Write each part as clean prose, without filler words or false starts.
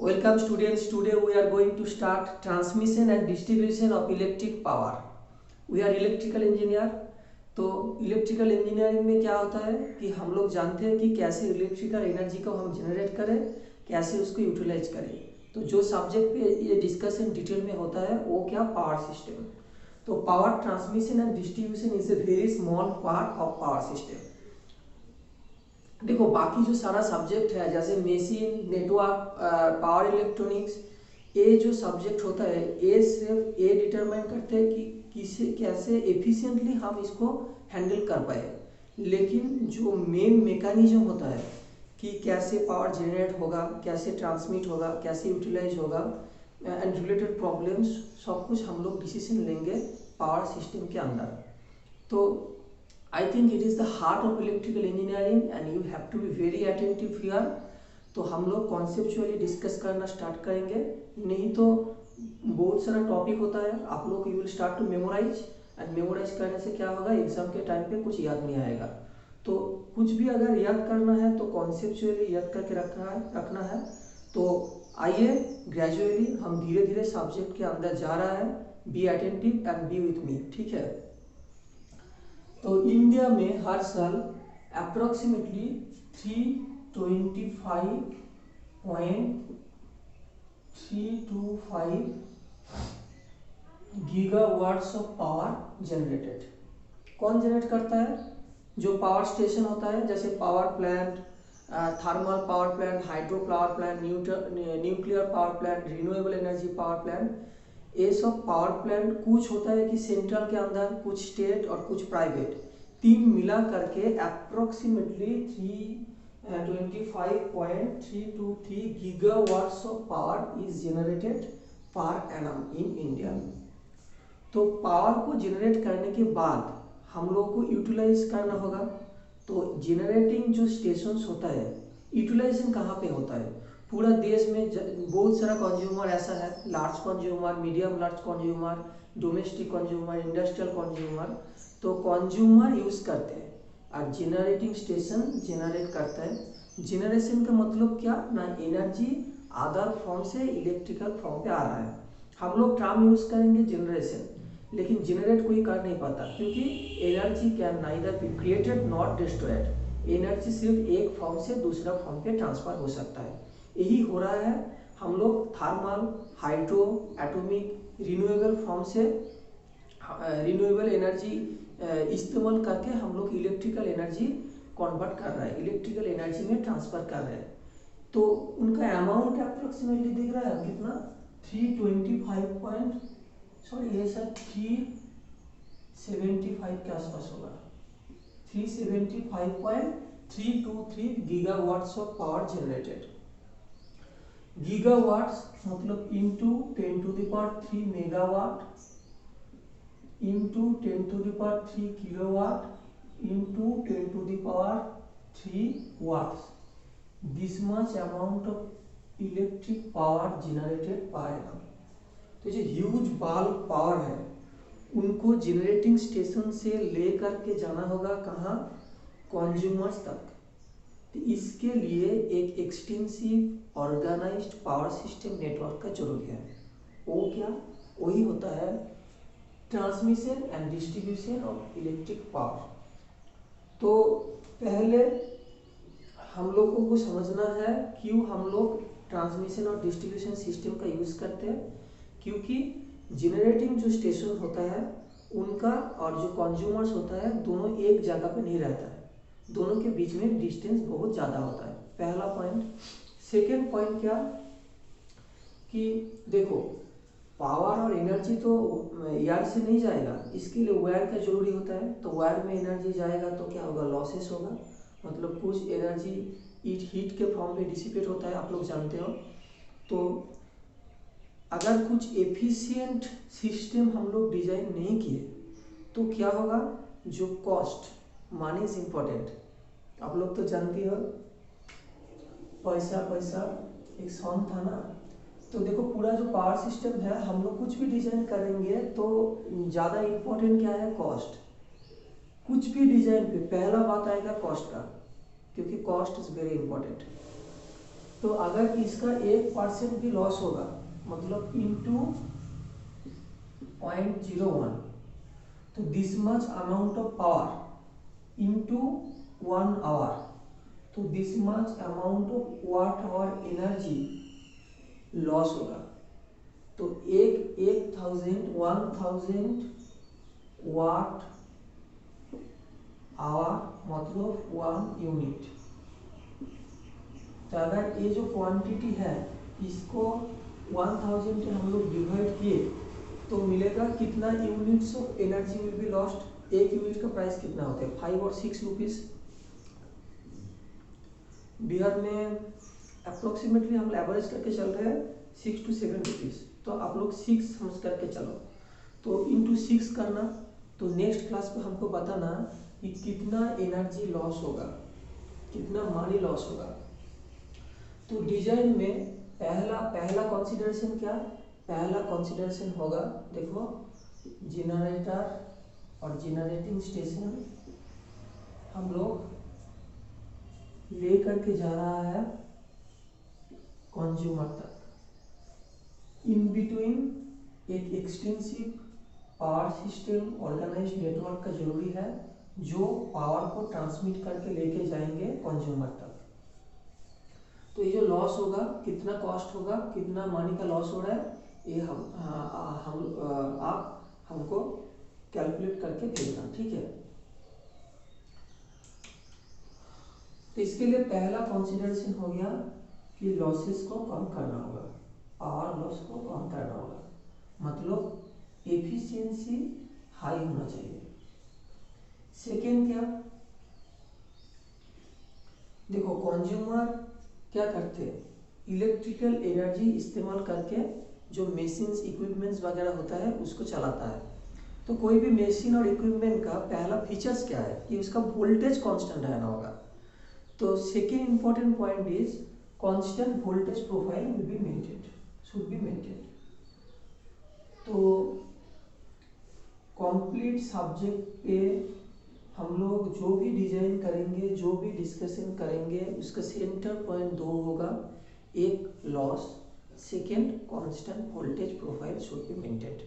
Welcome students. Today we are going to start transmission and distribution of electric power. We are electrical engineer. तो electrical engineering में क्या होता है कि हम लोग जानते हैं कि कैसे इलेक्ट्रिकल एनर्जी को हम जनरेट करें, कैसे उसको यूटिलाइज करें। तो जो सब्जेक्ट पे ये डिस्कशन डिटेल में होता है वो क्या, पावर सिस्टम। तो power transmission and distribution is a very small part of power system. देखो बाकी जो सारा सब्जेक्ट है जैसे मशीन, नेटवर्क, पावर इलेक्ट्रॉनिक्स, ये जो सब्जेक्ट होता है ये सिर्फ ये डिटरमाइन करते हैं कि किसे कैसे एफिशिएंटली हम इसको हैंडल कर पाए। लेकिन जो मेन मैकेनिज्म होता है कि कैसे पावर जनरेट होगा, कैसे ट्रांसमिट होगा, कैसे यूटिलाइज होगा एंड रिलेटेड प्रॉब्लम्स, सब कुछ हम लोग डिसीजन लेंगे पावर सिस्टम के अंदर। तो I think it is the heart of electrical engineering and you have to be very attentive here. तो हम लोग कॉन्सेप्चुअली डिस्कस करना स्टार्ट करेंगे, नहीं तो बहुत सारा टॉपिक होता है आप लोग you will start to memorise and memorise करने से क्या होगा, एग्जाम के टाइम पे कुछ याद नहीं आएगा। तो कुछ भी अगर याद करना है तो कॉन्सेप्चुअली याद करके रखना है। तो आइए ग्रेजुअली हम धीरे धीरे सब्जेक्ट के अंदर जा रहा है। Be attentive and B with me, ठीक है। तो इंडिया में हर साल approximately 325.325 gigawatts of power generated. कौन जनरेट करता है? जो पावर स्टेशन होता है, जैसे power plant, thermal power plant, hydro power plant, nuclear power plant, renewable energy power plant, ये सब पावर प्लांट कुछ होता है कि सेंट्रल के अंदर, कुछ स्टेट और कुछ प्राइवेट, तीन मिला करके approximately 325.323 gigawatts of power is generated per annum in India. तो पावर को जनरेट करने के बाद हम लोग को यूटिलाइज करना होगा। तो जनरेटिंग जो स्टेशंस होता है, यूटिलाइजेशन कहाँ पे होता है? पूरा देश में बहुत सारा कंज्यूमर ऐसा है, large consumer, medium large consumer, domestic consumer, industrial consumer. तो कंज्यूमर यूज करते हैं और जनरेटिंग स्टेशन जनरेट करता है। जनरेशन का मतलब क्या ना, एनर्जी अदर फॉर्म से इलेक्ट्रिकल फॉर्म पे आ रहा है। हम लोग टर्म यूज करेंगे जनरेशन, लेकिन जनरेट कोई कर नहीं पाता क्योंकि energy can neither be created not destroyed. Energy सिर्फ एक फॉर्म से दूसरा फॉर्म पे ट्रांसफर हो सकता है। यही हो रहा है। हम लोग thermal, hydro, atomic, renewable form से रिन्यूएबल एनर्जी इस्तेमाल करके हम लोग इलेक्ट्रिकल एनर्जी कन्वर्ट कर रहा है, इलेक्ट्रिकल एनर्जी में ट्रांसफर कर रहे हैं। तो उनका अमाउंट अप्रोक्सीमेटली दिख रहा है कितना, 375 के आसपास होगा, 375.323 gigawatts of power generated. Gigawatts मतलब into 10⁻³ megawatt into 10⁻³ kilowatt into 10⁻³ watts. This much amount of electric power generated per annum. तो जो ह्यूज बल्क पावर है उनको जनरेटिंग स्टेशन से ले करके जाना होगा कहाँ, कंज्यूमर्स तक। तो इसके लिए एक extensive organised power system network का जरूरी है। वो क्या, वही होता है transmission and distribution of electric power. तो पहले हम लोगों को समझना है क्यों हम लोग ट्रांसमिशन और डिस्ट्रीब्यूशन सिस्टम का यूज करते हैं। क्योंकि जनरेटिंग जो स्टेशन होता है उनका और जो कंज्यूमर्स होता है दोनों एक जगह पे नहीं रहता है, दोनों के बीच में डिस्टेंस बहुत ज़्यादा होता है। पहला पॉइंट। सेकेंड पॉइंट क्या कि देखो पावर और एनर्जी तो एयर से नहीं जाएगा, इसके लिए वायर का जरूरी होता है। तो वायर में एनर्जी जाएगा तो क्या होगा, लॉसेस होगा, मतलब कुछ एनर्जी हीट के फॉर्म पे डिसिपेट होता है, आप लोग जानते हो। तो अगर कुछ एफिशिएंट सिस्टम हम लोग डिजाइन नहीं किए तो क्या होगा, जो कॉस्ट, मनी इज इम्पोर्टेंट, आप लोग तो जानते हो, पैसा पैसा एक सॉन्ग था ना। तो देखो पूरा जो पावर सिस्टम है हम लोग कुछ भी डिजाइन करेंगे तो ज़्यादा इम्पोर्टेंट क्या है, कॉस्ट। कुछ भी डिजाइन पे पहला बात आएगा कॉस्ट का, क्योंकि कॉस्ट इज वेरी इंपॉर्टेंट। तो अगर इसका 1% भी लॉस होगा मतलब इंटू 0.01, तो this much amount of power into 1 hour, तो this much amount of watt hour energy loss होगा। तो 1000 वाट आवर मतलब 1 यूनिट। तो अगर ये जो क्वांटिटी है इसको 1000 से हम लोग डिवाइड किए तो मिलेगा कितना units of energy will be lost. एक यूनिट का प्राइस कितना होता है 5 और 6 रुपीज। बिहार में अप्रोक्सीमेटली हम एवरेज करके चल रहे हैं 6 to 7 रुपीज, तो आप लोग 6 समझ करके चलो। तो इंटू 6 करना, तो नेक्स्ट क्लास में हमको बताना कि कितना एनर्जी लॉस होगा, कितना मनी लॉस होगा। तो डिजाइन में पहला कंसीडरेशन क्या, पहला कंसीडरेशन होगा देखो जनरेटर और जनरेटिंग स्टेशन हम लोग ले करके जा रहा है कंज्यूमर तक। इन बिटवीन एक extensive power system organised network का जरूरी है जो पावर को ट्रांसमिट करके लेके जाएंगे कंज्यूमर तक। तो ये जो लॉस होगा कितना कॉस्ट होगा, कितना मनी का लॉस हो रहा है, ये आप हमको कैलकुलेट करके भेजना, ठीक है। तो इसके लिए पहला कंसीडरेशन हो गया कि लॉसेस को कम करना होगा, पावर लॉस को कम करना होगा, मतलब एफिशिएंसी हाई होना चाहिए। सेकेंड क्या, देखो कंज्यूमर क्या करते हैं, इलेक्ट्रिकल एनर्जी इस्तेमाल करके जो मशीन्स इक्विपमेंट्स वगैरह होता है उसको चलाता है। तो कोई भी मशीन और इक्विपमेंट का पहला फीचर्स क्या है कि उसका वोल्टेज कांस्टेंट रहना होगा। तो second important point is constant voltage profile will be maintained, should be maintained. तो कंप्लीट सब्जेक्ट पे हम लोग जो भी डिजाइन करेंगे, जो भी डिस्कशन करेंगे, उसका सेंटर पॉइंट 2 होगा, एक loss, second constant voltage profile should be maintained.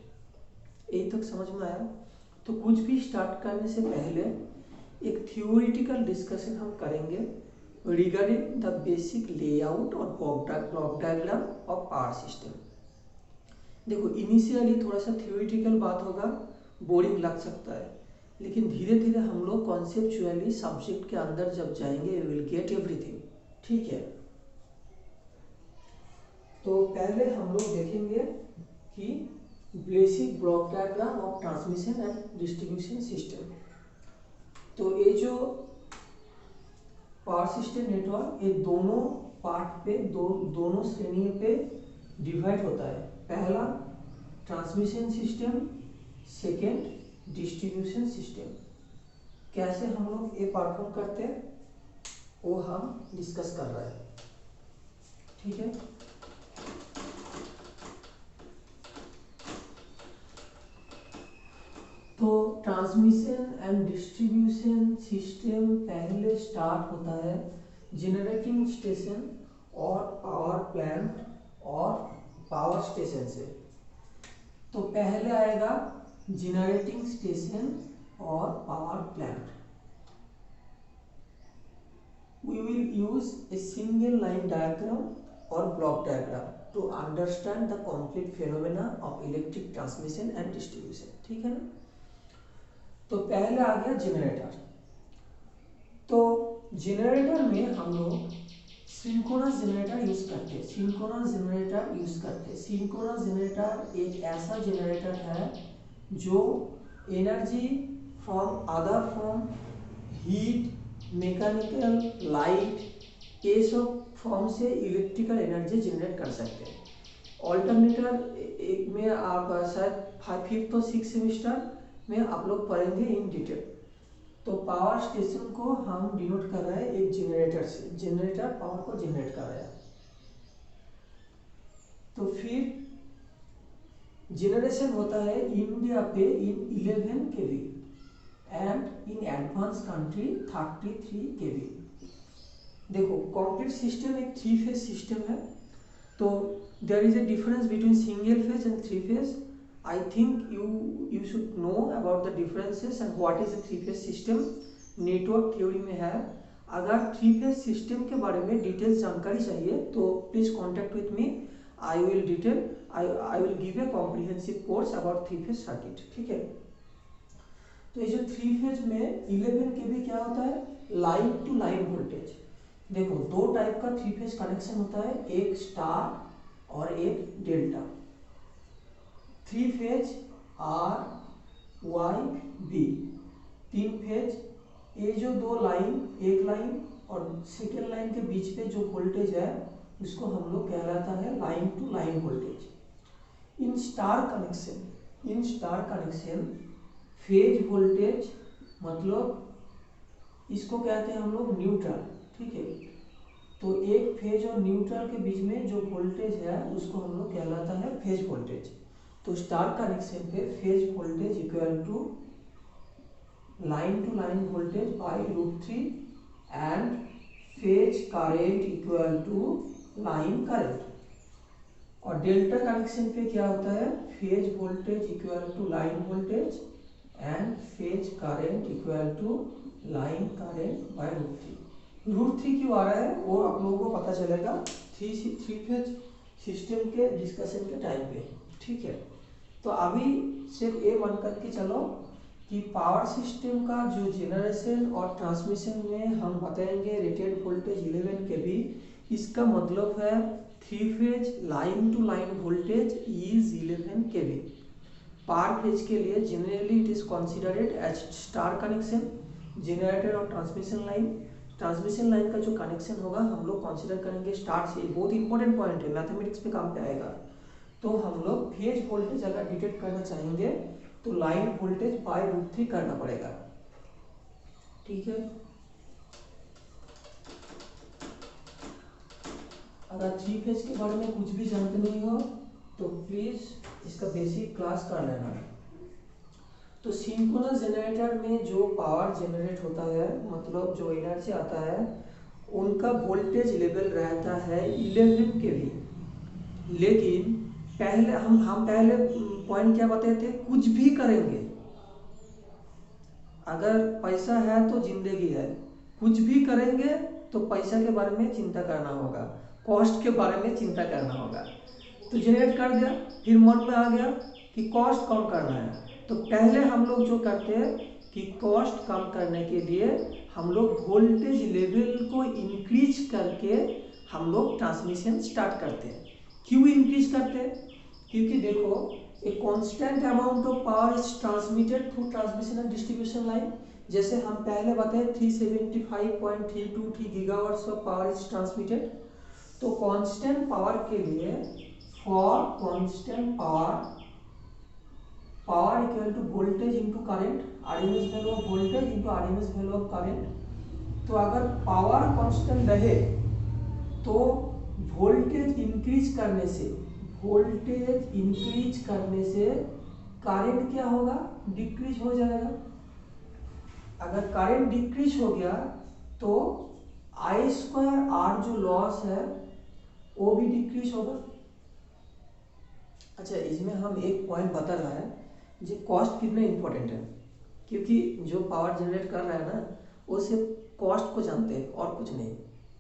यही तक समझ में आया। तो कुछ भी स्टार्ट करने से पहले एक थियोरिटिकल डिस्कशन हम करेंगे रिगार्डिंग द बेसिक लेआउट और block diagram of power system. देखो इनिशियली थोड़ा सा थियोरिटिकल बात होगा, बोरिंग लग सकता है, लेकिन धीरे धीरे हम लोग कॉन्सेप्चुअली सब्जेक्ट के अंदर जब जाएंगे वी विल गेट एवरीथिंग, ठीक है। तो पहले हम लोग देखेंगे कि basic block diagram of transmission and distribution system. तो ये जो पावर सिस्टम नेटवर्क ये दोनों पार्ट पे दोनों श्रेणियों पे डिवाइड होता है। पहला transmission system, second distribution system. कैसे हम लोग ये परफॉर्म करते हैं वो हम डिस्कस कर रहे हैं, ठीक है। तो ट्रांसमिशन एंड डिस्ट्रीब्यूशन सिस्टम पहले स्टार्ट होता है जनरेटिंग स्टेशन और पावर प्लांट और पावर स्टेशन से। तो पहले आएगा जनरेटिंग स्टेशन और power plant. We will use a single line diagram or block diagram to understand the complete phenomena of electric transmission and distribution, ठीक है ना। तो पहले आ गया जनरेटर। तो जनरेटर में हम लोग सिंक्रोनस जनरेटर यूज करते हैं, सिंक्रोनस जनरेटर एक ऐसा जनरेटर है जो energy from other from heat, mechanical, light, ये सब फॉर्म से इलेक्ट्रिकल एनर्जी जनरेट कर सकते हैं। ऑल्टरनेटर में आप शायद 5th और 6th सेमेस्टर में आप लोग पढ़ेंगे इन डिटेल। तो पावर स्टेशन को हम डिनोट कर रहे हैं एक जनरेटर से, जनरेटर पावर को जनरेट कर रहा है। तो फिर जनरेशन होता है इंडिया पे in 11 kV and in advance country 33 kV। देखो कंप्लीट सिस्टम एक 3 फेज सिस्टम है, तो there is a difference between single phase and 3 phase. I think you should know about the differences and what is a 3 phase system, network theory में है। अगर 3 phase system के बारे में details जानकारी चाहिए तो please contact with me, I will give a comprehensive course about 3 phase circuit, ठीक है। तो ये जो 3 फेज में 11 kV क्या होता है, लाइन टू लाइन वोल्टेज। देखो दो टाइप का 3 फेज कनेक्शन होता है, एक स्टार और एक delta. 3 phase R Y B, 3 phase. ये जो दो लाइन, एक लाइन और सेकेंड लाइन के बीच पे जो वोल्टेज है उसको हम लोग कहलाता है line to line voltage. In star connection phase voltage मतलब इसको कहते हैं हम लोग न्यूट्रल, ठीक है। तो एक फेज और न्यूट्रल के बीच में जो वोल्टेज है उसको हम लोग कहलाता है फेज वोल्टेज। तो स्टार कनेक्शन पे phase voltage equal to line voltage by √3 and phase current equal to line current. और डेल्टा कनेक्शन पे क्या होता है, phase voltage equal to line voltage and phase current equal to line current by √3 क्यों आ रहा है वो आप लोगों को पता चलेगा 3 फेज सिस्टम के डिस्कशन के टाइम पे, ठीक है। तो अभी सिर्फ ये मान करके चलो कि पावर सिस्टम का जो जनरेशन और ट्रांसमिशन में हम बताएंगे रेटेड वोल्टेज 11 kV, इसका मतलब है 3 phase line to line voltage is 11 kV। Per phase के लिए generally it is considered as star connection, generator और ट्रांसमिशन लाइन का जो कनेक्शन होगा हम लोग कंसिडर करेंगे स्टार से। बहुत इंपॉर्टेंट पॉइंट है, मैथमेटिक्स पे काम पे आएगा। तो हम लोग फेज वोल्टेज अगर डिटेक्ट करना चाहेंगे तो लाइन वोल्टेज बाय √3 करना पड़ेगा, ठीक है। अगर 3 फेज के बारे में कुछ भी जानते नहीं हो तो प्लीज इसका बेसिक क्लास कर लेना। तो सिंक्रोनस जनरेटर में जो पावर जनरेट होता है मतलब जो एनर्जी आता है उनका वोल्टेज लेवल रहता है 11 kV। लेकिन पहले हम पहले पॉइंट क्या बताए थे, कुछ भी करेंगे, अगर पैसा है तो जिंदगी है, कुछ भी करेंगे तो पैसा के बारे में चिंता करना होगा, कॉस्ट के बारे में चिंता करना होगा। तो जनरेट कर दिया, फिर मन में आ गया कि कॉस्ट कम करना है, तो पहले हम लोग जो करते हैं कि कॉस्ट कम करने के लिए हम लोग वोल्टेज लेवल को इंक्रीज करके हम लोग ट्रांसमिशन स्टार्ट करते हैं। क्यों इंक्रीज करते हैं, क्योंकि देखो a constant amount of power is transmitted through transmission and distribution line। जैसे हम पहले बताए 375.323 gigawatts of power is transmitted. तो कांस्टेंट पावर के लिए for constant power equal to voltage into current, RMS value of voltage into RMS value of current. तो अगर power constant रहे तो वोल्टेज इंक्रीज करने से करंट क्या होगा, डिक्रीज हो जाएगा। अगर करंट डिक्रीज हो गया तो I2R जो लॉस है वो भी डिक्रीज होगा। अच्छा, इसमें हम एक पॉइंट बता रहा है जो कॉस्ट कितना इंपॉर्टेंट है, क्योंकि जो पावर जनरेट कर रहा है ना वो सिर्फ कॉस्ट को जानते हैं और कुछ नहीं।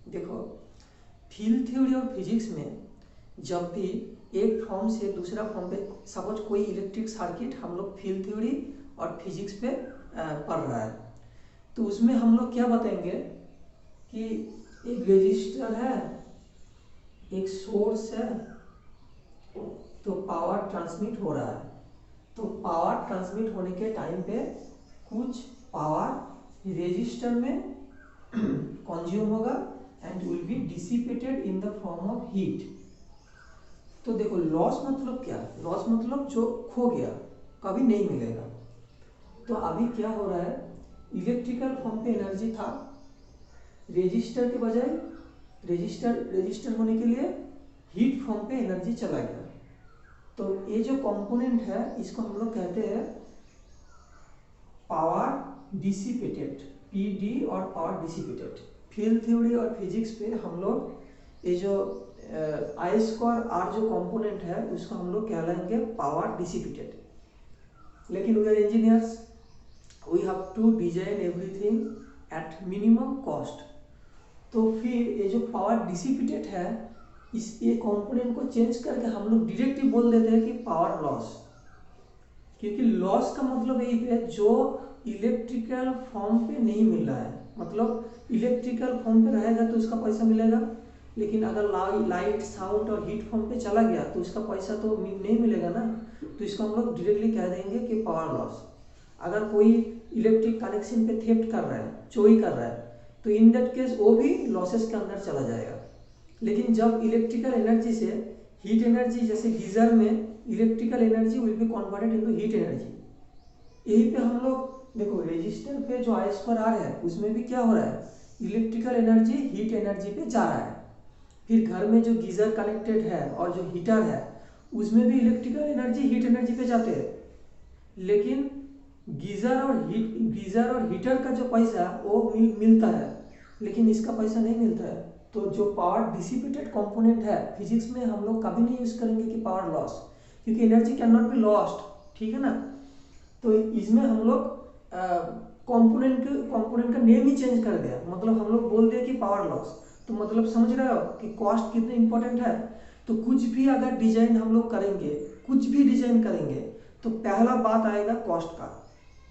देखो फील्ड थ्योरी और फिजिक्स में जब भी एक फॉर्म से दूसरा फॉर्म पे, सपोज कोई इलेक्ट्रिक सर्किट हम लोग फील्ड थ्योरी और फिजिक्स पे पढ़ रहा है, तो उसमें हम लोग क्या बताएंगे कि एक रेजिस्टर है, एक सोर्स है, तो पावर ट्रांसमिट हो रहा है। तो पावर ट्रांसमिट होने के टाइम पे कुछ पावर रेजिस्टर में कंज्यूम होगा and will be dissipated in the form of heat. तो देखो लॉस मतलब क्या, लॉस मतलब जो खो गया कभी नहीं मिलेगा। तो अभी क्या हो रहा है, इलेक्ट्रिकल फॉर्म पे एनर्जी था, रेजिस्टर के बजाय रेजिस्टर होने के लिए हीट फॉर्म पे एनर्जी चला गया। तो ये जो कंपोनेंट है इसको हम लोग कहते हैं पावर डिसिपेटेड, पीडी और पावर डिसिपेटेड। फील्ड थ्योरी और फिजिक्स पे हम लोग ये जो आई स्क्वायर आर जो कंपोनेंट है उसको हम लोग कहलाएंगे पावर डिसिपेटेड। लेकिन we are engineers, we have to design everything at minimum cost. तो फिर ये जो पावर डिसिपेटेड है इस ये कंपोनेंट को चेंज करके हम लोग डायरेक्टली बोल देते हैं कि पावर लॉस, क्योंकि लॉस का मतलब यही है जो इलेक्ट्रिकल फॉर्म पे नहीं मिल रहा है। मतलब इलेक्ट्रिकल फॉर्म पे रहेगा तो उसका पैसा मिलेगा, लेकिन अगर लाइट साउंड और हीट फॉर्म पे चला गया तो उसका पैसा तो नहीं मिलेगा ना। तो इसको हम लोग डायरेक्टली कह देंगे कि पावर लॉस। अगर कोई इलेक्ट्रिक कनेक्शन पे थेफ्ट कर रहा है, चोरी कर रहा है, तो इन दैट केस वो भी लॉसेस के अंदर चला जाएगा। लेकिन जब इलेक्ट्रिकल एनर्जी से हीट एनर्जी, जैसे गीजर में electrical energy will be converted into heat energy. यही पे हम लोग देखो रेजिस्टर पे जो आई स्क्वायर आर है उसमें भी क्या हो रहा है, इलेक्ट्रिकल एनर्जी हीट एनर्जी पे जा रहा है। फिर घर में जो गीजर कनेक्टेड है और जो हीटर है उसमें भी इलेक्ट्रिकल एनर्जी हीट एनर्जी पे जाते हैं। लेकिन गीजर और हीटर का जो पैसा वो मिलता है, लेकिन इसका पैसा नहीं मिलता है। तो जो पावर डिसिपेटेड कंपोनेंट है फिजिक्स में हम लोग कभी नहीं यूज करेंगे कि पावर लॉस, क्योंकि energy can not be lost, ठीक है ना। तो इसमें हम लोग कंपोनेंट का नेम ही चेंज कर दिया, मतलब हम लोग बोल दिया कि पावर लॉस। तो मतलब समझ रहे हो कि कॉस्ट कितने इंपॉर्टेंट है। तो कुछ भी अगर डिजाइन हम लोग करेंगे, कुछ भी डिजाइन करेंगे तो पहला बात आएगा कॉस्ट का,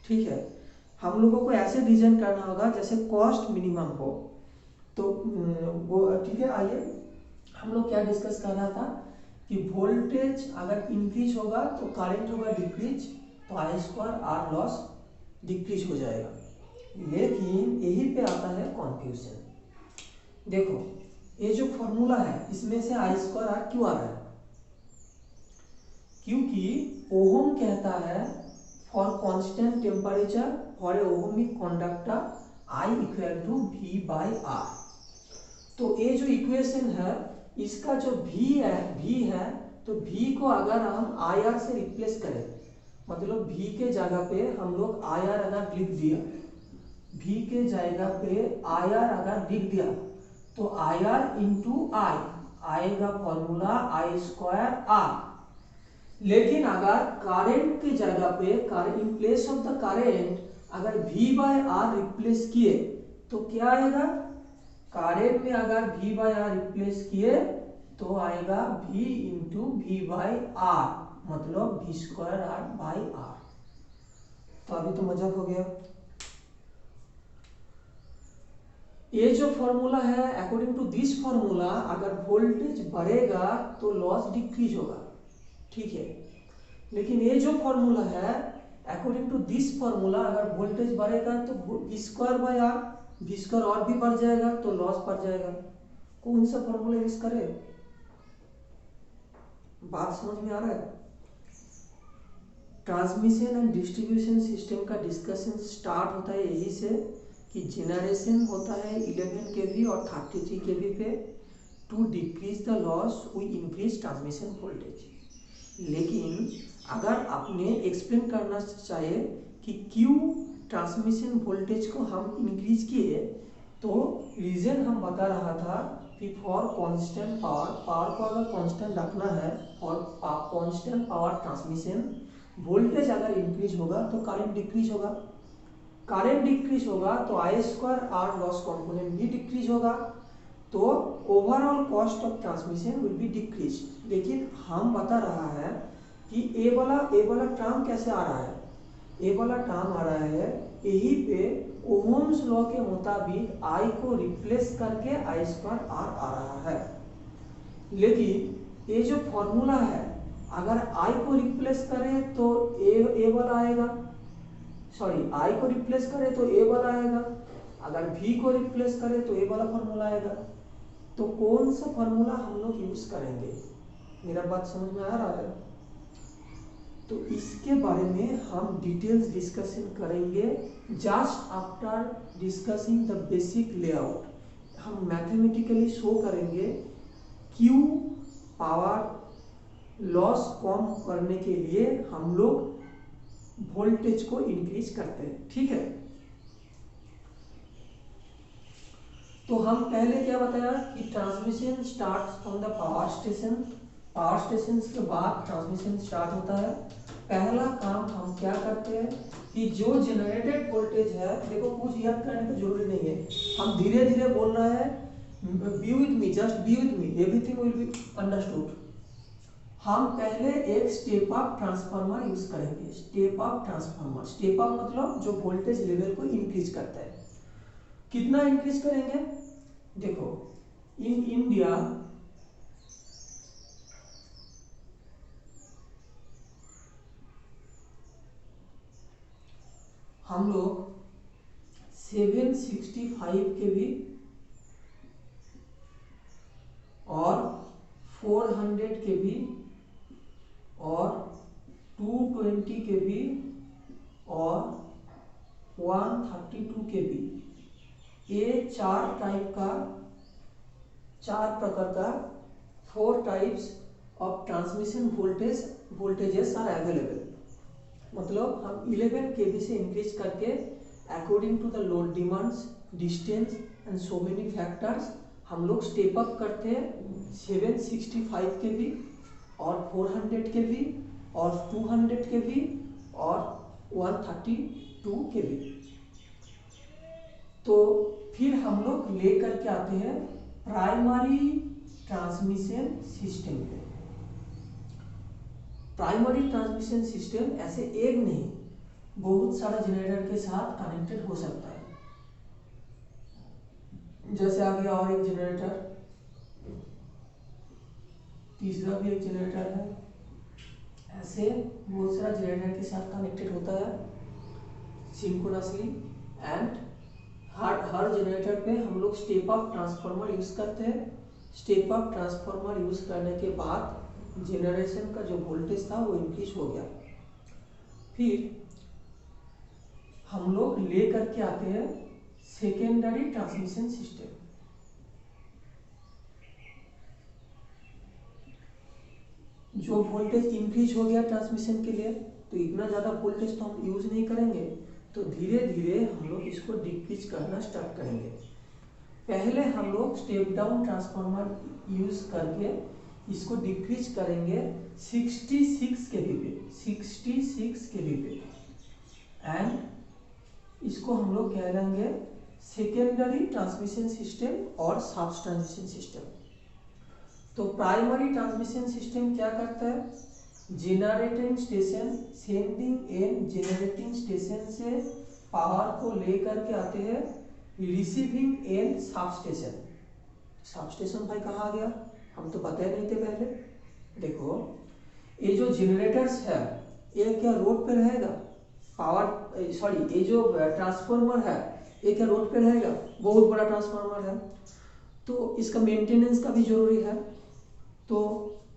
ठीक है। हम लोगों को ऐसे डिजाइन करना होगा जैसे कॉस्ट मिनिमम हो। तो वो ठीक है। आइए हम लोग क्या डिस्कस कर रहा था कि वोल्टेज अगर इंक्रीज होगा तो करंट होगा डिक्रीज, तो आई स्क्वायर आर लॉस डिक्रीज हो जाएगा। लेकिन यही पे आता है कॉन्फ्यूजन। देखो ये जो फॉर्मूला है इसमें से आई स्क्वायर आर क्यों आ रहा है, क्योंकि ओहम कहता है for constant temperature for a ohmic conductor I equal to V by R. तो ये जो इक्वेशन है इसका जो V है तो V को अगर हम IR से रिप्लेस करें, मतलब V के जगह पे हम लोग IR अगर लिख दिया, V के जगह पे IR अगर लिख दिया तो IR इंटू आई आएगा फॉर्मूला आई स्क्वायर आर। लेकिन अगर करंट की जगह पे in place of the current अगर V बाय आर रिप्लेस किए तो क्या आएगा, करंट में अगर V बाय आर रिप्लेस किए तो आएगा V into V by R, मतलब V square R by R. तो अभी तो मजाक हो गया। ये जो फॉर्मूला है अकॉर्डिंग टू दिस फॉर्मूला अगर वोल्टेज बढ़ेगा तो लॉस डिक्रीज होगा, ठीक है। लेकिन ये जो फॉर्मूला है अकॉर्डिंग टू दिस फॉर्मूला अगर वोल्टेज बढ़ेगा तो V square by R, V square और भी बढ़ जाएगा तो लॉस बढ़ जाएगा। कौन सा फॉर्मूला यूज करे, बात समझ में आ रहा है। ट्रांसमिशन एंड डिस्ट्रीब्यूशन सिस्टम का डिस्कशन स्टार्ट होता है यही से कि जेनरेशन होता है 11 kV और 33 kV पे। To decrease the loss we increase transmission voltage. लेकिन अगर आपने एक्सप्लेन करना चाहिए कि क्यों ट्रांसमिशन वोल्टेज को हम इंक्रीज किए, तो रीजन हम बता रहा था कि फॉर कांस्टेंट पावर को अगर कांस्टेंट रखना है और कांस्टेंट पावर ट्रांसमिशन वोल्टेज अगर इंक्रीज होगा तो करंट डिक्रीज होगा, करंट डिक्रीज होगा तो आई स्क्वायर आर लॉस कंपोनेंट भी डिक्रीज होगा, तो overall cost of transmission will be decrease. लेकिन हम बता रहा है कि ए वाला टर्म कैसे आ रहा है, ए वाला टर्म आ रहा है यही पे ओहम्स लॉ के मुताबिक आई को रिप्लेस करके आई स्क्वायर आर आ रहा है। लेकिन ये जो फॉर्मूला है अगर आई को रिप्लेस करें तो ए वाला आएगा, सॉरी आई को रिप्लेस करें तो ए वाला आएगा, अगर भी को रिप्लेस करें तो ए वाला फॉर्मूला आएगा। तो कौन सा फॉर्मूला हम लोग यूज करेंगे, मेरा बात समझ में आ रहा है। तो इसके बारे में हम डिटेल्स डिस्कशन करेंगे just after discussing the basic layout. हम मैथमेटिकली शो करेंगे क्यों पावर लॉस कम करने के लिए हम लोग वोल्टेज को इंक्रीज करते हैं, ठीक है। तो हम पहले क्या बताया कि transmission start on the power station, power station के बाद ट्रांसमिशन स्टार्ट होता है। पहला काम हम क्या करते हैं कि जो जनरेटेड वोल्टेज है, देखो कुछ याद करने की जरूरी नहीं है, हम धीरे धीरे बोल रहे हैं, B with me, just be with me, everything will be understood. हम पहले एक स्टेप अप ट्रांसफार्मर यूज करेंगे। Step up transformer, step up मतलब जो वोल्टेज लेवल को इंक्रीज करता है। कितना इंक्रीज करेंगे? देखो इन इंडिया हम लोग 765 kV और 400 kV और 220 kV और 132 kV, ये चार प्रकार का 4 types of transmission voltages are available. मतलब हम 11 kV से इंक्रीज करके according to the load demands, distance and so many factors हम लोग स्टेप अप करते हैं 765 kV और 400 kV और 200 kV और 132 kV। तो फिर हम लोग लेकर के आते हैं प्राइमरी ट्रांसमिशन सिस्टम पे। प्राइमरी ट्रांसमिशन सिस्टम ऐसे एक नहीं, बहुत सारा जनरेटर के साथ कनेक्टेड हो सकता है। जैसे आ गया और एक जनरेटर, तीसरा भी एक जनरेटर है, ऐसे बहुत सारा जनरेटर के साथ कनेक्टेड होता है सिंक्रोनसली। एंड हर जनरेटर पे हम लोग स्टेप अप ट्रांसफार्मर यूज करते हैं। स्टेप अप ट्रांसफार्मर यूज करने के बाद जनरेशन का जो वोल्टेज था वो इंक्रीज हो गया। फिर हम लोग ले करके आते हैं सेकेंडरी ट्रांसमिशन सिस्टम। जो वोल्टेज इंक्रीज हो गया ट्रांसमिशन के लिए, तो इतना ज़्यादा वोल्टेज तो हम यूज नहीं करेंगे, तो धीरे धीरे हम लोग इसको डिक्रीज करना स्टार्ट करेंगे। पहले हम लोग स्टेप डाउन ट्रांसफार्मर यूज करके इसको डिक्रीज करेंगे 66 kV पे, 66 kV पे। एंड इसको हम लोग कह देंगे सेकेंडरी ट्रांसमिशन सिस्टम और सब ट्रांसमिशन सिस्टम। तो प्राइमरी ट्रांसमिशन सिस्टम क्या करता है? Generating station, sending end generating station से पावर को लेकर के आते हैं receiving end sub station. Sub station भाई कहाँ आ गया? हम तो पता ही नहीं थे पहले। देखो ये जो जनरेटर्स है ये क्या रोड पे रहेगा? ये जो ट्रांसफार्मर है ये क्या रोड पे रहेगा? बहुत बड़ा ट्रांसफार्मर है, तो इसका मेंटेनेंस का भी जरूरी है। तो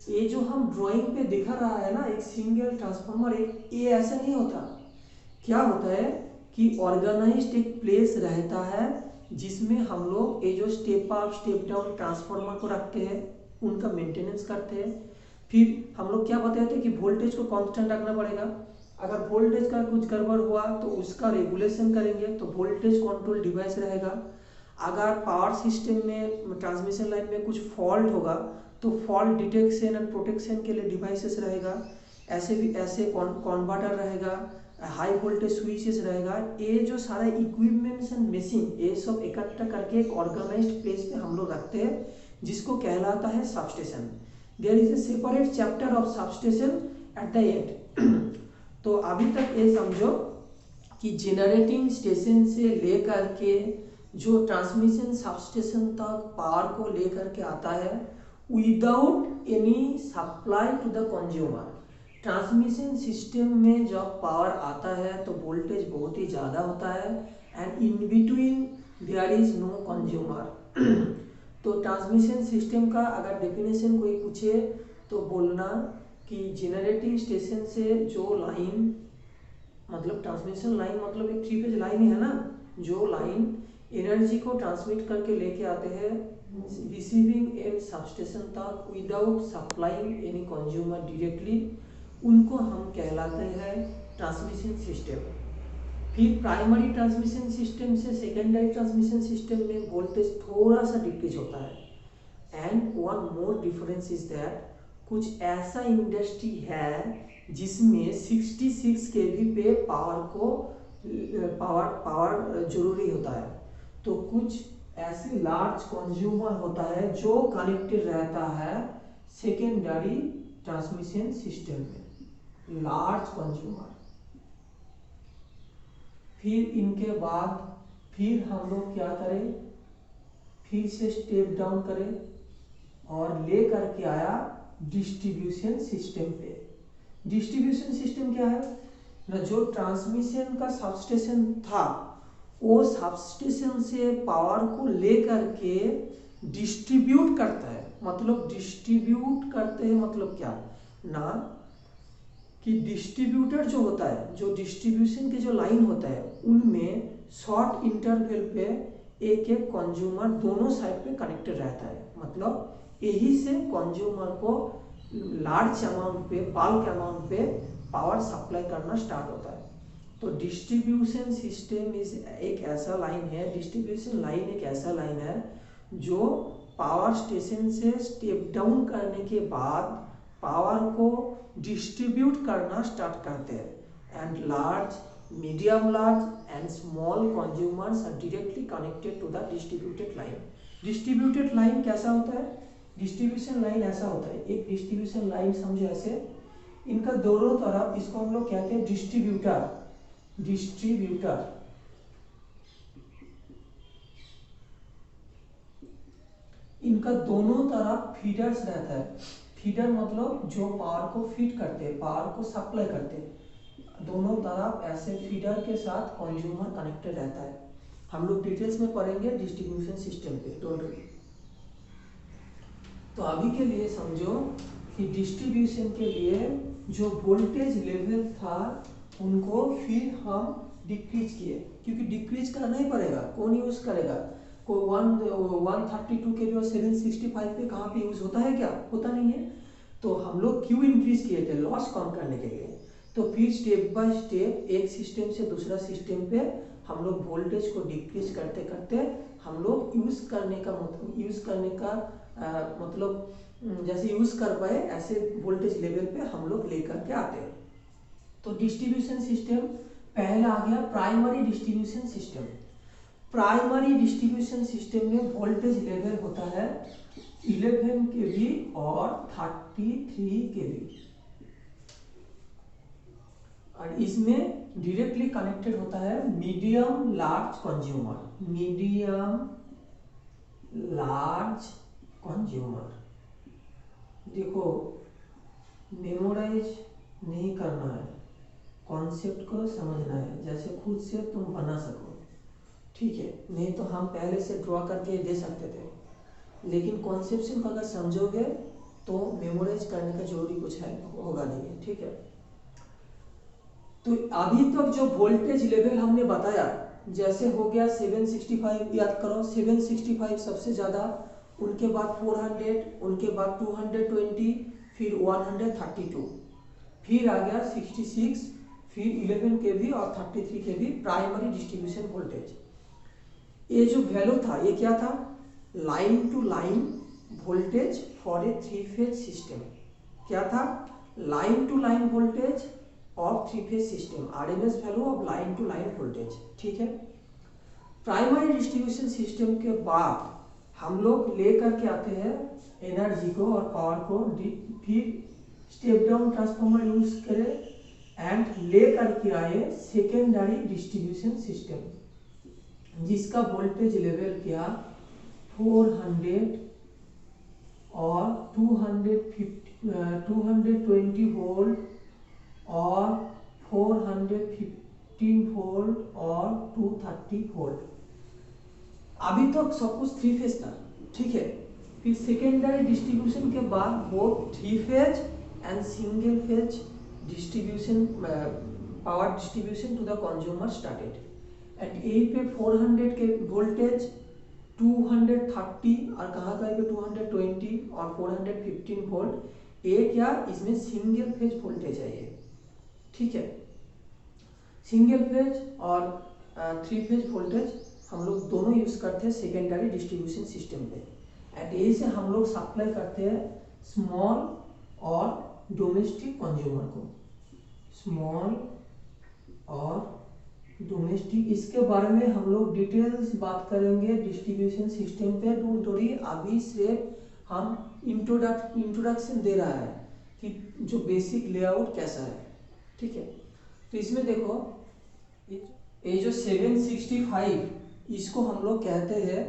ये जो हम ड्राइंग पे दिखा रहा है ना, एक सिंगल ट्रांसफार्मर, ये ऐसा नहीं होता। क्या होता है कि ऑर्गेनाइज्ड एक प्लेस रहता है जिसमें हम लोग ये जो step up step down transformer को रखते हैं, उनका मेंटेनेंस करते हैं। फिर हम लोग क्या बताते हैं कि वोल्टेज को कांस्टेंट रखना पड़ेगा। अगर वोल्टेज का कुछ गड़बड़ हुआ तो उसका रेगुलेशन करेंगे, तो वोल्टेज कंट्रोल डिवाइस रहेगा। अगर पावर सिस्टम में ट्रांसमिशन लाइन में कुछ फॉल्ट होगा तो फॉल्ट डिटेक्शन एंड प्रोटेक्शन के लिए डिवाइसेस रहेगा। ऐसे कन्वर्टर रहेगा, हाई वोल्टेज स्विचेस रहेगा। ये जो सारा इक्विपमेंट्स एंड मशीन ये सब इकट्ठा करके एक ऑर्गेनाइज्ड प्लेस पे हम लोग रखते हैं, जिसको कहलाता है substation. There is a separate chapter of substation at the end. तो अभी तक ये समझो कि जनरेटिंग स्टेशन से लेकर के जो ट्रांसमिशन सबस्टेशन तक पावर को लेकर के आता है without any supply to the consumer. Transmission system में जब पावर आता है तो वोल्टेज बहुत ही ज़्यादा होता है and in between there is no consumer. तो ट्रांसमिशन सिस्टम का अगर डेफिनेशन कोई पूछे तो बोलना कि जनरेटिंग स्टेशन से जो लाइन, मतलब ट्रांसमिशन लाइन मतलब एक 3 फेज लाइन है ना, जो लाइन एनर्जी को ट्रांसमिट करके लेके आते हैं रिसीविंग एंड सबस्टेशन तक without supplying any consumer directly, उनको हम कहलाते हैं ट्रांसमिशन सिस्टम। फिर प्राइमरी ट्रांसमिशन सिस्टम से सेकेंडरी ट्रांसमिशन सिस्टम में वोल्टेज थोड़ा सा डिक्रीज होता है। And one more difference is that कुछ ऐसा इंडस्ट्री है जिसमें 66 केवी पे पावर जरूरी होता है। तो कुछ ऐसे लार्ज कंज्यूमर होता है जो कनेक्टेड रहता है सेकेंडरी ट्रांसमिशन सिस्टम में, लार्ज कंज्यूमर। फिर इनके बाद फिर हम लोग क्या करें, फिर से स्टेप डाउन करें और ले करके आया डिस्ट्रीब्यूशन सिस्टम पे। डिस्ट्रीब्यूशन सिस्टम क्या है ना, जो ट्रांसमिशन का सबस्टेशन था वो सबस्टेशन से पावर को ले करके डिस्ट्रीब्यूट करता है। मतलब डिस्ट्रीब्यूट करते हैं मतलब क्या ना कि डिस्ट्रीब्यूटर जो होता है, जो डिस्ट्रीब्यूशन के जो लाइन होता है उनमें शॉर्ट इंटरवल पे एक एक कंज्यूमर दोनों साइड पे कनेक्टेड रहता है। मतलब यही से कंज्यूमर को लार्ज अमाउंट पे, बल्क अमाउंट पे पावर सप्लाई करना स्टार्ट होता है। तो डिस्ट्रीब्यूशन सिस्टम इज एक ऐसा लाइन है, डिस्ट्रीब्यूशन लाइन एक ऐसा लाइन है जो पावर स्टेशन से स्टेप डाउन करने के बाद पावर को डिस्ट्रीब्यूट करना स्टार्ट करते हैं। And large, medium large and small consumers are directly connected to the distributed line. Distributed line कैसा होता है, डिस्ट्रीब्यूशन लाइन ऐसा होता है, एक डिस्ट्रीब्यूशन लाइन समझो ऐसे, इनका दोनों तरफ, इसको हम लोग कहते हैं डिस्ट्रीब्यूटर। इनका दोनों तरफ फीडर्स रहता है। फीडर मतलब जो पावर को फीड करते हैं, पावर को सप्लाई करते हैं। दोनों तरफ ऐसे फीडर के साथ कंज्यूमर कनेक्टेड रहता है। हम लोग डिटेल्स में पढ़ेंगे डिस्ट्रीब्यूशन सिस्टम पे, डोंट वरी। तो अभी के लिए समझो कि डिस्ट्रीब्यूशन के लिए जो वोल्टेज लेवल था उनको फिर हम डिक्रीज किए, क्योंकि डिक्रीज करना ही पड़ेगा। कौन यूज करेगा, कोई 132 के और 765 पे कहाँ पे यूज होता है क्या, होता नहीं है। तो हम लोग क्यों इंक्रीज किए थे, लॉस कम करने के लिए। तो फिर स्टेप बाय स्टेप एक सिस्टम से दूसरा सिस्टम पे हम लोग वोल्टेज को डिक्रीज करते करते हम लोग यूज करने का मतलब जैसे यूज कर पाए ऐसे वोल्टेज लेवल पे हम लोग लेकर के आते हैं। तो डिस्ट्रीब्यूशन सिस्टम पहला आ गया primary distribution system. Primary distribution system में वोल्टेज लेवल होता है 11 केवी और 33 केवी, और इसमें डायरेक्टली कनेक्टेड होता है medium large consumer. Medium large consumer, देखो मेमोराइज नहीं करना है, कॉन्सेप्ट को समझना है, जैसे खुद से तुम बना सको, ठीक है। नहीं तो हम पहले से ड्रॉ करके दे सकते थे, लेकिन कॉन्सेप्शन को अगर समझोगे तो मेमोराइज करने का जरूरी कुछ है होगा नहीं, ठीक है। तो अभी तक जो वोल्टेज लेवल हमने बताया, जैसे हो गया 765, याद करो 765 सबसे ज़्यादा, उनके बाद 400, उनके बाद 220, फिर 132, फिर आ गया 66, फिर 11 केवी और 33 केवी प्राइमरी डिस्ट्रीब्यूशन वोल्टेज। ये जो वैल्यू था ये क्या था, line to line voltage for a 3 phase system. क्या था, line to line voltage of 3 phase system, RMS value of line to line voltage, ठीक है। प्राइमरी डिस्ट्रीब्यूशन सिस्टम के बाद हम लोग ले करके आते हैं एनर्जी को और पावर को, फिर स्टेप डाउन ट्रांसफार्मर यूज करें एंड ले करके आए सेकेंडरी डिस्ट्रीब्यूशन सिस्टम, जिसका वोल्टेज लेवल क्या 400 और 220 वोल्ट और 415 वोल्ट और 230 वोल्ट। अभी तक सब कुछ 3 फेज था, ठीक है। फिर सेकेंडरी डिस्ट्रीब्यूशन के बाद वो 3 phase and single phase distribution, power distribution to the consumer started. And यही पे 400 के वोल्टेज 230 और कहाँ पे 220 और 415 वोल्ट, एक या इसमें सिंगल फेज वोल्टेज है ये, ठीक है। सिंगल फेज और 3 फेज वोल्टेज हम लोग दोनों यूज़ करते हैं सेकेंडरी डिस्ट्रीब्यूशन सिस्टम पे। एंड यही से हम लोग सप्लाई करते हैं स्मॉल और डोमेस्टिक कंज्यूमर को, स्मॉल और डोमेस्टिक। इसके बारे में हम लोग डिटेल्स बात करेंगे डिस्ट्रीब्यूशन सिस्टम पे थोड़ी। अभी से हम इंट्रोडक्शन दे रहा है कि जो बेसिक लेआउट कैसा है, ठीक है। तो इसमें देखो ये जो 765 इसको हम लोग कहते हैं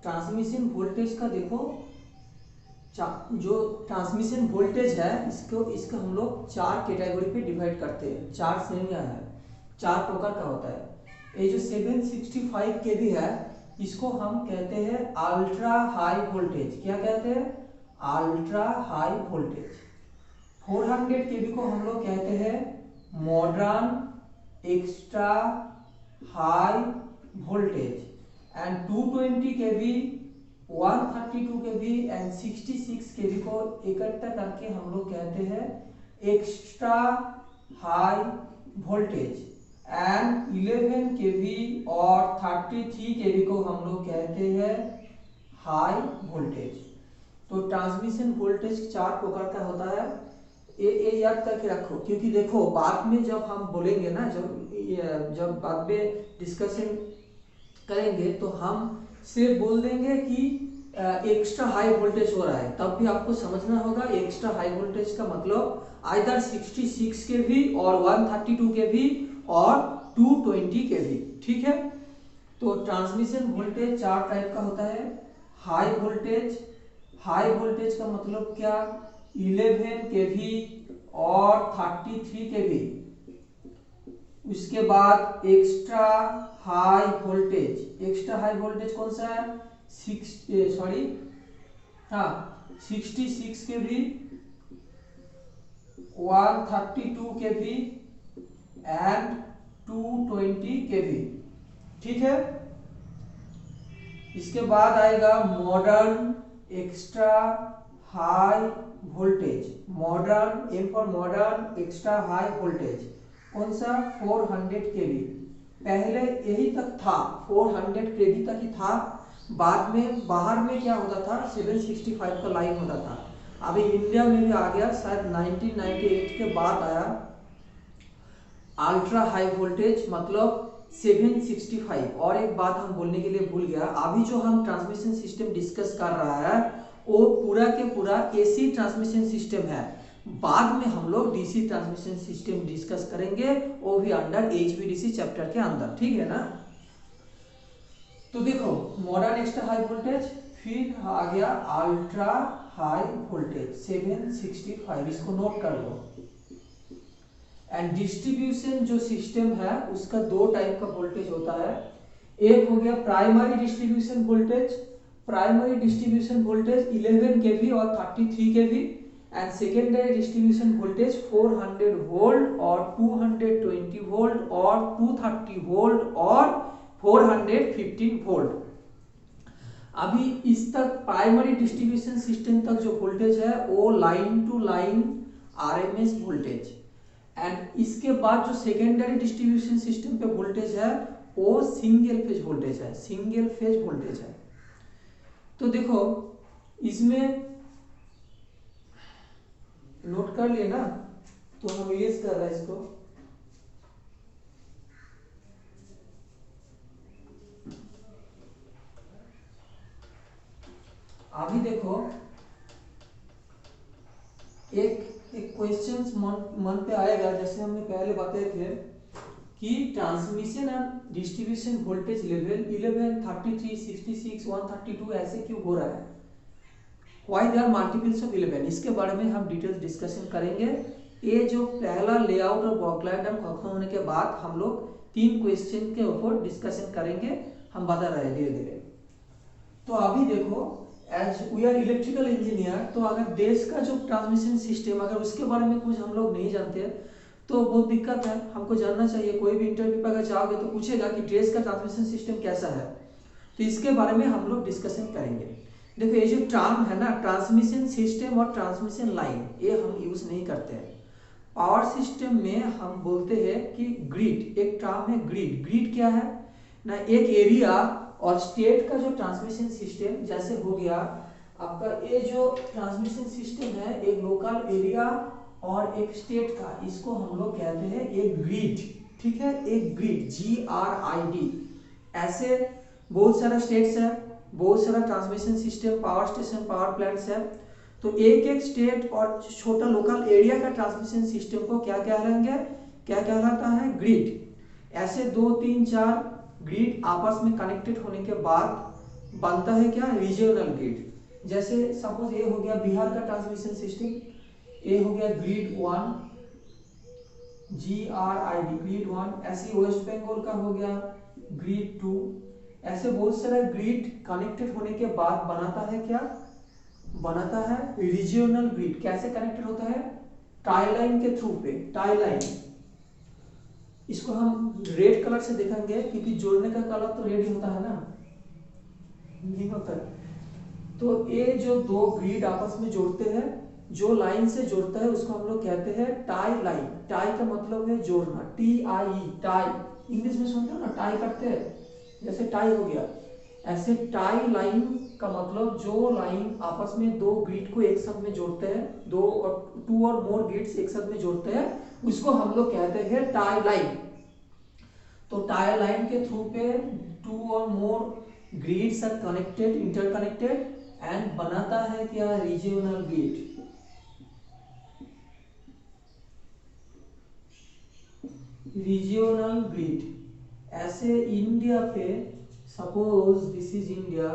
ट्रांसमिशन वोल्टेज का। देखो जो ट्रांसमिशन वोल्टेज है इसको हम लोग 4 कैटेगरी पे डिवाइड करते हैं, 4 श्रेणियां हैं, 4 प्रकार का होता है। ये जो 765 kV है इसको हम कहते हैं अल्ट्रा हाई वोल्टेज। क्या कहते हैं? Ultra high voltage. 400 kV को हम लोग कहते हैं modern extra high voltage. And 220 kV, 132 kV and 66 kV को इकट्ठा करके हम लोग कहते हैं extra high voltage. And 11 kV और 33 kV को हम लोग कहते हैं हाई वोल्टेज। तो ट्रांसमिशन वोल्टेज 4 प्रकार का होता है। ये याद करके रखो, क्योंकि देखो बाद में जब हम बोलेंगे ना, जब बाद में डिस्कशन करेंगे तो हम सिर्फ बोल देंगे कि एक्स्ट्रा हाई वोल्टेज हो रहा है, तब भी आपको समझना होगा एक्स्ट्रा हाई वोल्टेज का मतलब आइदर 66 kV और 132 kV और 220 kV, ठीक है। तो ट्रांसमिशन वोल्टेज 4 टाइप का होता है। हाई वोल्टेज, हाई वोल्टेज का मतलब क्या? 11 kV और 33 kV। उसके बाद extra high voltage, extra high voltage कौन सा है? 66 kV, 132 kV एंड 220 kV, ठीक है। इसके बाद आएगा modern extra high voltage. Modern, M for modern extra high voltage कौन सा? 400 kV। पहले यही तक था, 400 kV तक ही था। बाद में बाहर में क्या होता था? 765 का लाइन होता था। अभी इंडिया में भी आ गया, शायद 1998 के बाद आया अल्ट्रा हाई वोल्टेज मतलब 765। और एक बात हम बोलने के लिए भूल गया, अभी जो हम ट्रांसमिशन सिस्टम डिस्कस कर रहा है वो पूरा के पूरा एसी ट्रांसमिशन सिस्टम है। बाद में हम लोग डीसी ट्रांसमिशन सिस्टम डिस्कस करेंगे, वो भी अंडर एचवीडीसी चैप्टर के अंदर, ठीक है ना। तो देखो मॉडर्न एक्स्ट्रा हाई वोल्टेज, फिर आ गया अल्ट्रा हाई वोल्टेज 765, इसको नोट कर लो। एंड डिस्ट्रीब्यूशन जो सिस्टम है उसका 2 टाइप का वोल्टेज होता है। एक हो गया primary distribution voltage. Primary distribution voltage 11 kV और 33 kV and secondary distribution voltage 400 volt और 220 वोल्ट और 230 वोल्ट और 415 वोल्ट। अभी इस तक प्राइमरी डिस्ट्रीब्यूशन सिस्टम तक जो वोल्टेज है वो line to line RMS voltage. And इसके बाद जो सेकेंडरी डिस्ट्रीब्यूशन सिस्टम पे वोल्टेज है वो सिंगल फेज वोल्टेज है, सिंगल फेज वोल्टेज है। तो देखो इसमें नोट कर लिए ना, तो हम इरेज कर रहे हैं इसको। अभी देखो एक क्वेश्चन मन पे आएगा, जैसे हमने पहले बताए थे कि transmission and distribution voltage level 11, 33, 66, 132 ऐसे क्यों हो रहा है? Why there are multiples of 11? इसके बारे में हम डिटेल्स डिस्कशन करेंगे। ये जो पहला लेआउट और ब्लॉक डायग्राम खत्म होने के बाद हम लोग 3 क्वेश्चन के ऊपर डिस्कशन करेंगे, हम बता रहे हैं धीरे धीरे। तो अभी देखो as we are electrical engineer, तो अगर देश का जो ट्रांसमिशन सिस्टम अगर उसके बारे में कुछ हम लोग नहीं जानते तो बहुत दिक्कत है। हमको जानना चाहिए, कोई भी इंटरव्यू पर अगर जाओगे तो पूछेगा कि देश का ट्रांसमिशन सिस्टम कैसा है, तो इसके बारे में हम लोग डिस्कशन करेंगे। देखो ये जो टर्म है ना ट्रांसमिशन सिस्टम और ट्रांसमिशन लाइन, ये हम यूज नहीं करते हैं। पावर सिस्टम में हम बोलते हैं कि ग्रिड, एक टर्म है ग्रिड। ग्रिड क्या है ना, एक एरिया और स्टेट का जो ट्रांसमिशन सिस्टम, जैसे हो गया आपका ये जो ट्रांसमिशन सिस्टम है एक लोकल एरिया और एक स्टेट का, इसको हम लोग कहते हैं एक ग्रिड। ठीक है, एक ग्रिड, GRID। ऐसे बहुत सारा स्टेट्स है, बहुत सारा transmission system, power station, power plants है। तो एक एक स्टेट और छोटा लोकल एरिया का ट्रांसमिशन सिस्टम को क्या कहलाएंगे, क्या कहलाता है, ग्रिड। ऐसे 2 3 4 ग्रिड आपस में कनेक्टेड होने के बाद बनता है क्या, रीजनल ग्रिड। जैसे सपोज ये हो गया बिहार का ट्रांसमिशन सिस्टम, ये हो गया ग्रिड 1 GRID, ग्रिड 1। ऐसे वेस्ट बंगाल का हो गया ग्रिड 2। ऐसे बहुत सारा ग्रिड कनेक्टेड होने के बाद बनाता है क्या, बनाता है रीजनल ग्रिड। कैसे कनेक्टेड होता है, टाई लाइन के थ्रू पे, टाई लाइन। इसको हम रेड कलर से देखेंगे क्योंकि जोड़ने का कलर तो रेड ही होता है ना, नहीं होता है। तो ये जो 2 ग्रिड आपस में जोड़ते हैं, जो लाइन से जोड़ता है उसको हम लोग कहते हैं टाई लाइन। टाई का मतलब है जोड़ना, TIE, टाई। इंग्लिश में सुनते हो ना, टाई करते हैं, जैसे टाई हो गया। ऐसे टाई लाइन का मतलब जो लाइन आपस में 2 ग्रिड को एक साथ में जोड़ते हैं, 2 और मोर ग्रिड्स एक साथ में जोड़ते हैं, उसको हम लोग कहते हैं टाई लाइन। तो टाई लाइन के थ्रू पे 2 और more grids are connected, interconnected, and बनाता है क्या, रीजनल ग्रिड। Regional grid. ऐसे इंडिया पे सपोज दिस इज इंडिया,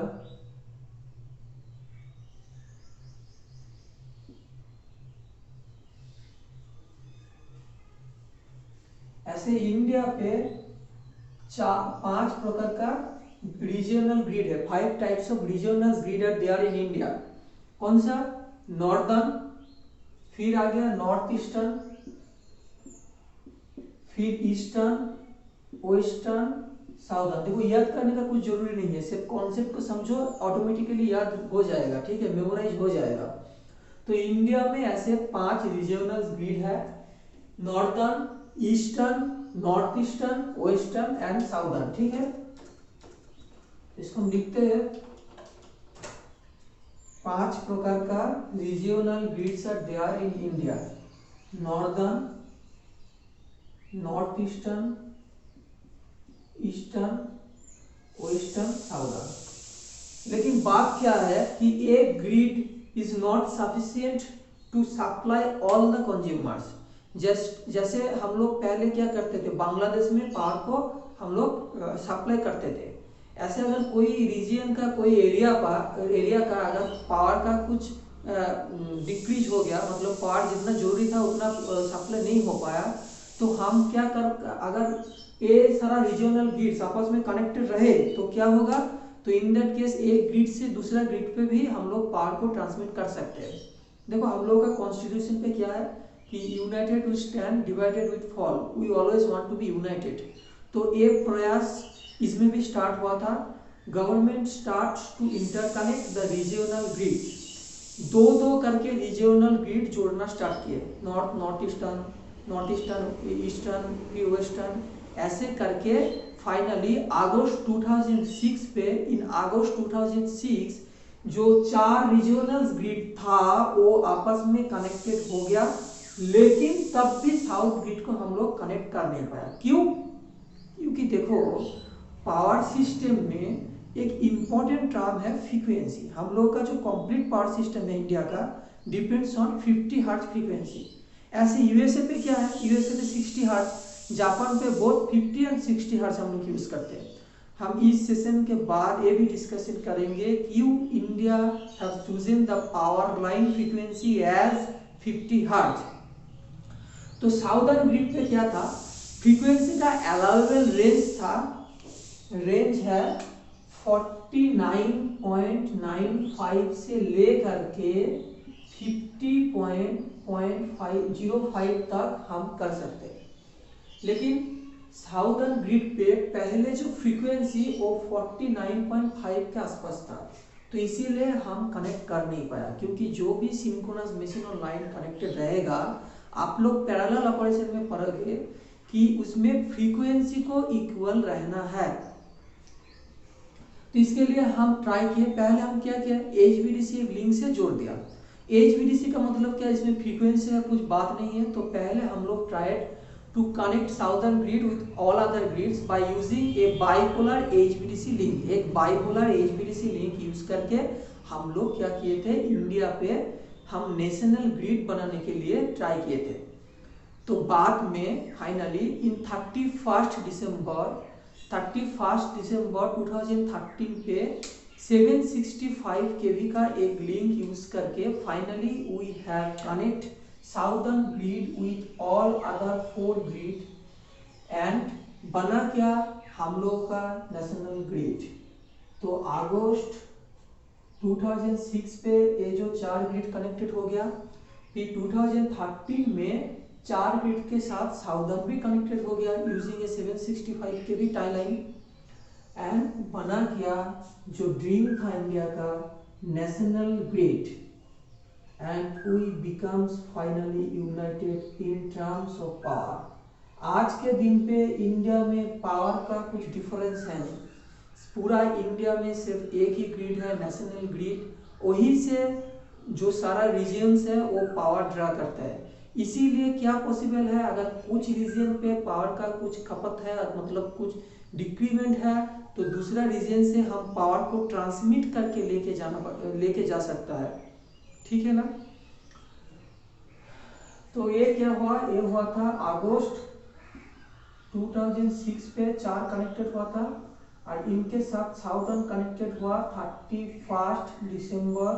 ऐसे इंडिया पे 5 प्रकार का रीजनल ग्रिड है। 5 types of regional grid are there in India. कौन सा, नॉर्दर्न, फिर आ गया नॉर्थ ईस्टर्न, फिर ईस्टर्न, वेस्टर्न, साउदर्न। देखो याद करने का कुछ जरूरी नहीं है, सिर्फ कॉन्सेप्ट को समझो, ऑटोमेटिकली याद हो जाएगा। ठीक है, मेमोराइज हो जाएगा। तो इंडिया में ऐसे 5 रीजनल ग्रिड है, northern, eastern, north eastern, western and southern. ठीक है, इसको हम लिखते हैं। 5 प्रकार का regional grids are there in India, northern, north eastern, eastern, western, southern. लेकिन बात क्या है कि एक grid is not sufficient to supply all the consumers. जैसे हम लोग पहले क्या करते थे, बांग्लादेश में पावर को हम लोग सप्लाई करते थे। ऐसे अगर कोई रीजन का, कोई एरिया का अगर पावर का कुछ डिक्रीज हो गया, मतलब पावर जितना जरूरी था उतना सप्लाई नहीं हो पाया, तो हम क्या कर, अगर ये सारा रीजनल ग्रिड्स आपस में कनेक्टेड रहे तो क्या होगा, तो इन दैट केस एक ग्रिड से दूसरा ग्रिड पे भी हम लोग पावर को ट्रांसमिट कर सकते हैं। देखो हम लोग का कॉन्स्टिट्यूशन पे क्या है कि united we stand, divided we fall, we always want to be united. तो ये प्रयास इसमें भी स्टार्ट हुआ था। Government starts to interconnect the regional grid. 2 करके रीजनल ग्रिड जोड़ना स्टार्ट किए, नॉर्थ ईस्टर्न, ईस्टर्न, फिर वेस्टर्न, ऐसे करके फाइनली अगस्त 2006 पे, इन अगस्त 2006 जो 4 रीजनल ग्रिड था वो आपस में कनेक्टेड हो गया। लेकिन तब भी साउथ ग्रिड को हम लोग कनेक्ट कर नहीं पाया। क्यों? क्योंकि देखो पावर सिस्टम में एक इंपॉर्टेंट टर्म है फ्रीक्वेंसी। हम लोग का जो कंप्लीट पावर सिस्टम है इंडिया का डिपेंड्स ऑन 50 हर्ट्ज फ्रीक्वेंसी। ऐसे यूएसए पे क्या है, यूएसए पे 60 हर्ट्ज, जापान पे बोथ 50 एंड 60 हर्ट्ज हम लोग यूज करते हैं। हम इस सेशन के बाद ये भी डिस्कशन करेंगे क्यों India have chosen the power line frequency as 50 hertz. तो साउदर्न ग्रिड पे क्या था, फ्रीक्वेंसी का अलाउएबल रेंज था, रेंज है 49.95 से लेकर के 50.05 तक हम कर सकते हैं। लेकिन साउदर्न ग्रिड पे पहले जो फ्रीक्वेंसी वो 49.5 के आसपास था, तो इसीलिए हम कनेक्ट कर नहीं पाया। क्योंकि जो भी सिंक्रोनस मशीन और लाइन कनेक्टेड रहेगा आप लोग पैरेलल ऑपरेशन में पढ़ोगे कि उसमें फ्रीक्वेंसी को इक्वल रहना है। तो इसके लिए हम ट्राई किए, पहले हम क्या किया, HVDC एक लिंक से जोड़ दिया। HVDC का मतलब क्या, इसमें फ्रीक्वेंसी है कुछ बात नहीं है। तो पहले हम लोग tried to connect southern grid with all other grids by using a bipolar HVDC link. एक बाइपोलर HVDC लिंक यूज करके हम लोग क्या किए थे, इंडिया पे हम नेशनल ग्रिड बनाने के लिए ट्राई किए थे। तो बाद में फाइनली इन 31 दिसंबर 2013 पे 765 kV का एक लिंक यूज करके finally we have connect southern grid with all other 4 grid and बना क्या हम लोग का नेशनल ग्रिड। तो अगस्त 2006 पे ये जो 4 ग्रिड कनेक्टेड हो गया। फिर 2013 में 4 ग्रिड के साथ साउदर्न भी कनेक्टेड हो गया using a 765 kV tie line and बना क्या जो ड्रीम था इंडिया का, national grid, and we becomes finally united in terms of power. आज के दिन पे इंडिया में पावर का कुछ डिफरेंस है नहीं, पूरा इंडिया में सिर्फ एक ही ग्रिड है, नेशनल ग्रिड। वही से जो सारा रीजन्स है वो पावर ड्रा करता है। इसीलिए क्या पॉसिबल है, अगर कुछ रीजन पे पावर का कुछ खपत है, मतलब कुछ डिक्रीमेंट है, तो दूसरा रीजन से हम पावर को ट्रांसमिट करके लेके जा सकता है। ठीक है ना। तो ये क्या हुआ, ये हुआ था अगस्त 2006 पे 4 कनेक्टेड हुआ था और इनके साथ साउदर्न कनेक्टेड हुआ 31 दिसंबर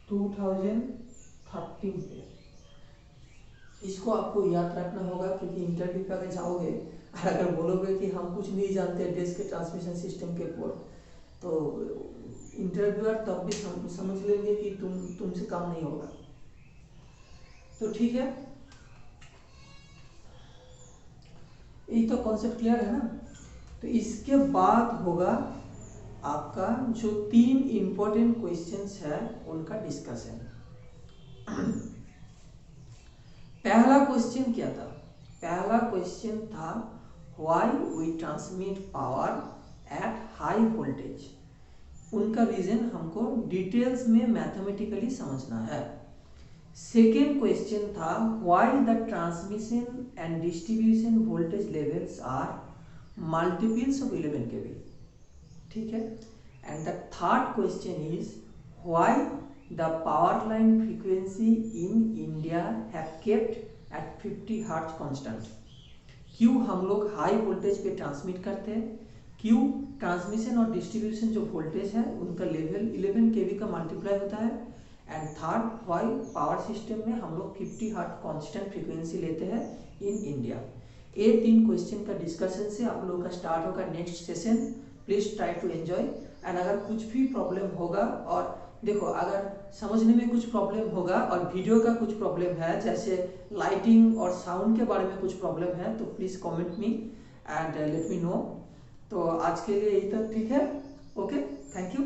2013 पे। इसको आपको याद रखना होगा क्योंकि इंटरव्यू पे अगर जाओगे और अगर बोलोगे कि हम कुछ नहीं जानते देश के ट्रांसमिशन सिस्टम के ऊपर, तो इंटरव्यूअर तब भी समझ लेंगे कि तुमसे काम नहीं होगा। तो ठीक है, ये तो कॉन्सेप्ट क्लियर है ना। तो इसके बाद होगा आपका जो 3 इंपॉर्टेंट क्वेश्चंस है उनका डिस्कशन। पहला क्वेश्चन क्या था, पहला क्वेश्चन था why we transmit power at high voltage. उनका रीजन हमको डिटेल्स में मैथमेटिकली समझना है। सेकेंड क्वेश्चन था why the transmission and distribution voltage levels are multiples of 11 kV। ठीक है। And the third question is why the power line frequency in India have kept at 50 Hz constant। क्यों हम लोग high voltage पे transmit करते हैं, क्यों transmission और डिस्ट्रीब्यूशन जो वोल्टेज है उनका लेवल 11 kV का मल्टीप्लाई होता है। And third why power system में हम लोग 50 Hz कांस्टेंट फ्रीक्वेंसी लेते हैं इन इंडिया। ये 3 क्वेश्चन का डिस्कशन से आप लोगों का स्टार्ट होगा next session. Please try to enjoy. And अगर कुछ भी प्रॉब्लम होगा, और देखो अगर समझने में कुछ प्रॉब्लम होगा और वीडियो का कुछ प्रॉब्लम है, जैसे लाइटिंग और साउंड के बारे में कुछ प्रॉब्लम है, तो please comment me and let me know. तो आज के लिए यही तक, ठीक है। Okay, thank you.